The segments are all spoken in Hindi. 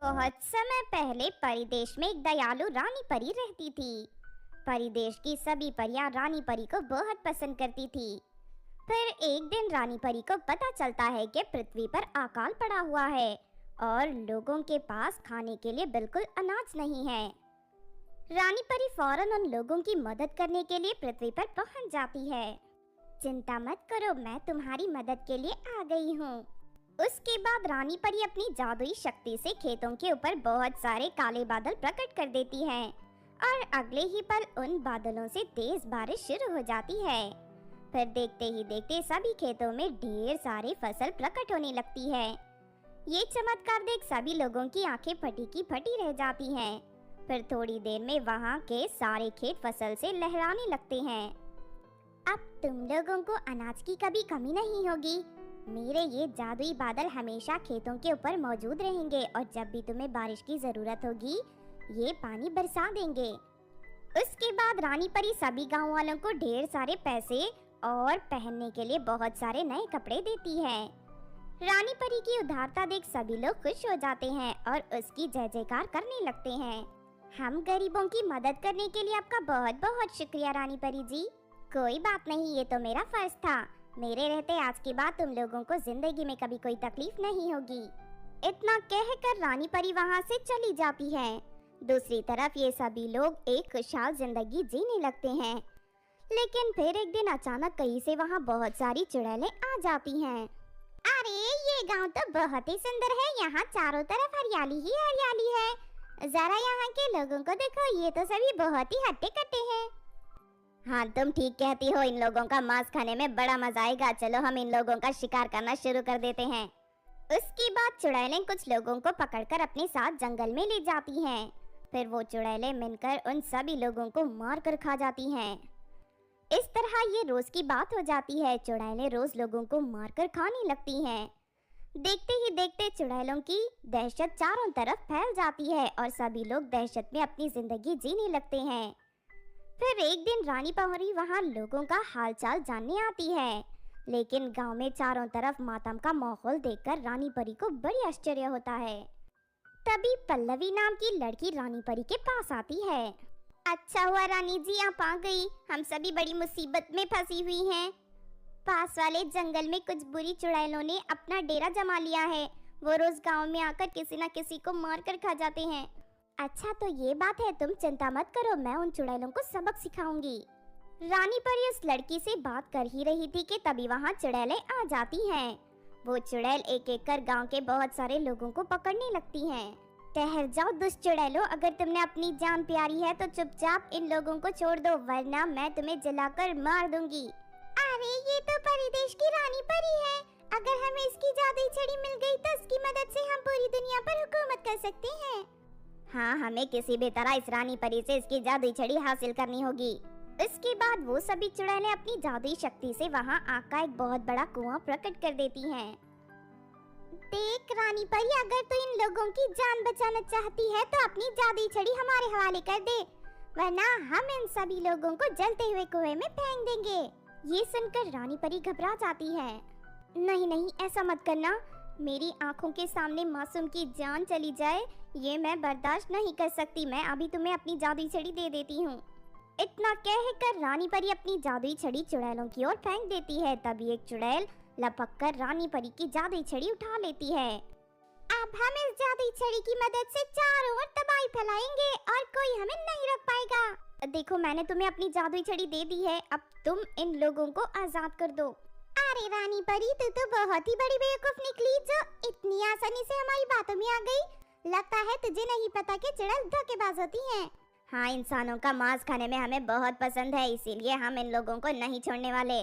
बहुत समय पहले परिदेश में एक दयालु रानी परी रहती थी। परिदेश की सभी परियां रानी परी को बहुत पसंद करती थी। फिर एक दिन रानी परी को पता चलता है कि पृथ्वी पर अकाल पड़ा हुआ है और लोगों के पास खाने के लिए बिल्कुल अनाज नहीं है। रानी परी फौरन उन लोगों की मदद करने के लिए पृथ्वी पर पहुंच जाती है। चिंता मत करो, मैं तुम्हारी मदद के लिए आ गई हूँ। उसके बाद रानी परी अपनी जादुई शक्ति से खेतों के ऊपर बहुत सारे काले बादल प्रकट कर देती है और अगले ही पल उन बादलों से तेज बारिश शुरू हो जाती है। फिर देखते ही देखते सभी खेतों में ढेर सारी फसल प्रकट होने लगती है। ये चमत्कार देख सभी लोगों की आंखें फटी की फटी रह जाती हैं। फिर थोड़ी देर में वहाँ के सारे खेत फसल से लहराने लगते हैं। अब तुम लोगों को अनाज की कभी कमी नहीं होगी। मेरे ये जादुई बादल हमेशा खेतों के ऊपर मौजूद रहेंगे और जब भी तुम्हें बारिश की जरूरत होगी ये पानी बरसा देंगे। उसके बाद रानी परी सभी गांव वालों को ढेर सारे पैसे और पहनने के लिए बहुत सारे नए कपड़े देती है। रानी परी की उदारता देख सभी लोग खुश हो जाते हैं और उसकी जय जयकार करने लगते हैं। हम गरीबों की मदद करने के लिए आपका बहुत बहुत शुक्रिया रानी परी जी। कोई बात नहीं, ये तो मेरा फर्ज था। मेरे रहते आज के बाद तुम लोगों को जिंदगी में कभी कोई तकलीफ नहीं होगी। इतना कहकर रानी परी वहाँ से चली जाती है। दूसरी तरफ ये सभी लोग एक खुशहाल जिंदगी जीने लगते हैं। लेकिन फिर एक दिन अचानक कहीं से वहाँ बहुत सारी चुड़ैलें आ जाती हैं। अरे ये गांव तो बहुत ही सुंदर है, यहाँ चारों तरफ हरियाली ही हरियाली है। जरा यहाँ के लोगों को देखो, ये तो सभी बहुत ही हट्टे कट्टे हैं। हाँ तुम ठीक कहती हो, इन लोगों का मांस खाने में बड़ा मजा आएगा। चलो हम इन लोगों का शिकार करना शुरू कर देते हैं। उसके बाद चुड़ैलें कुछ लोगों को पकड़कर अपने साथ जंगल में ले जाती हैं। फिर वो चुड़ैलें मिलकर उन सभी लोगों को मार कर खा जाती हैं। इस तरह ये रोज की बात हो जाती है। चुड़ैलें रोज लोगों को मारकर खाने लगती हैं। देखते ही देखते चुड़ैलों की दहशत चारों तरफ फैल जाती है और सभी लोग दहशत में अपनी जिंदगी जीने लगते हैं। फिर एक दिन रानी परी वहाँ लोगों का हालचाल जानने आती है, लेकिन गांव में चारों तरफ मातम का माहौल देखकर रानी परी को बड़ी आश्चर्य होता है। तभी पल्लवी नाम की लड़की रानी परी के पास आती है। अच्छा हुआ रानी जी आप आ गई, हम सभी बड़ी मुसीबत में फंसी हुई हैं। पास वाले जंगल में कुछ बुरी चुड़ैलों ने अपना डेरा जमा लिया है। वो रोज गांव में आकर किसी न किसी को मार कर खा जाते हैं। अच्छा तो ये बात है, तुम चिंता मत करो, मैं उन चुड़ैलों को सबक सिखाऊंगी। रानी परी उस लड़की से बात कर ही रही थी कि तभी वहाँ चुड़ैलें आ जाती हैं। वो चुड़ैल एक एक कर गांव के बहुत सारे लोगों को पकड़ने लगती हैं। ठहर जाओ दुष्ट चुड़ैलों, अगर तुमने अपनी जान प्यारी है तो चुपचाप इन लोगों को छोड़ दो, वरना मैं तुम्हें जलाकर मार दूंगी। अरे ये तो परिदेश की रानी परी है, अगर हमें इसकी जादुई छड़ी मिल गई तो इसकी मदद से हम पूरी दुनिया पर हुकूमत कर सकते हैं। हाँ हमें किसी भी तरह इस रानी परी से इसकी जादुई छड़ी हासिल करनी होगी। इसके बाद वो सभी चुड़ैलें अपनी जादुई शक्ति से वहाँ आग का एक बहुत बड़ा कुआं प्रकट कर देती हैं। देख रानी परी, अगर तू इन लोगों की जान बचाना चाहती है तो अपनी जादुई छड़ी हमारे हवाले कर दे, वरना हम इन सभी लोगों को जलते हुए कुएं में फेंक देंगे। ये सुनकर रानी परी घबरा जाती है। नहीं नहीं ऐसा मत करना, मेरी आंखों के सामने मासूम की जान चली जाए ये मैं बर्दाश्त नहीं कर सकती। मैं अभी तुम्हें अपनी जादुई छड़ी दे देती हूँ। इतना कहकर रानी परी अपनी जादुई छड़ी चुड़ैलों की ओर फेंक देती है। तभी एक चुड़ैल लपक कर रानी परी की जादुई छड़ी उठा लेती है। अब हम इस जादुई छड़ी की मदद से चारों ओर तबाही फैलाएंगे और कोई हमें नहीं रोक पाएगा। देखो मैंने तुम्हें अपनी जादुई छड़ी दे दी है, अब तुम इन लोगों को आजाद कर दो। अरे रानी परी, तू तो बहुत ही बड़ी बेवकूफ निकली जो इतनी आसानी से हमारी बातों में आ गई। लगता है तुझे नहीं पता कि चुड़ैल धोखेबाज होती हैं। हाँ इंसानों का मांस खाने में हमें बहुत पसंद है, इसीलिए हम इन लोगों को नहीं छोड़ने वाले।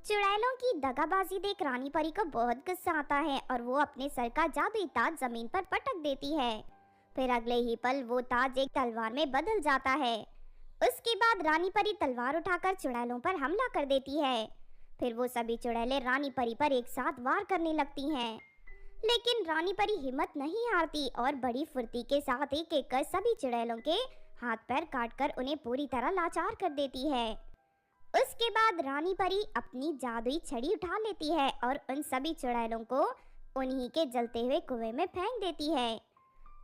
चुड़ैलों की दगाबाजी देख रानी परी को बहुत गुस्सा आता है और वो अपने सर का जादुई ताज जमीन पर पटक देती है। फिर अगले ही पल वो ताज एक तलवार में बदल जाता है। उसके बाद रानी परी तलवार उठाकर चुड़ैलों पर हमला कर देती है। फिर वो सभी चुड़ैलें रानी परी पर एक साथ वार करने लगती हैं। लेकिन रानी परी हिम्मत नहीं हारती और बड़ी फुर्ती के साथ एक एक कर सभी चुड़ैलों के हाथ पैर काटकर उन्हें पूरी तरह लाचार कर देती है। उसके बाद रानी परी अपनी जादुई छड़ी उठा लेती है और उन सभी चुड़ैलों को उन्हीं के जलते हुए कुएं में फेंक देती है।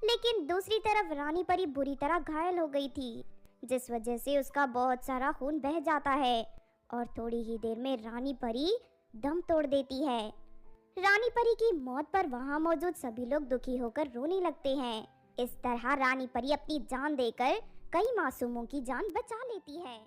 लेकिन दूसरी तरफ रानी परी बुरी तरह घायल हो गई थी, जिस वजह से उसका बहुत सारा खून बह जाता है और थोड़ी ही देर में रानी परी दम तोड़ देती है। रानी परी की मौत पर वहां मौजूद सभी लोग दुखी होकर रोने लगते हैं। इस तरह रानी परी अपनी जान देकर कई मासूमों की जान बचा लेती है।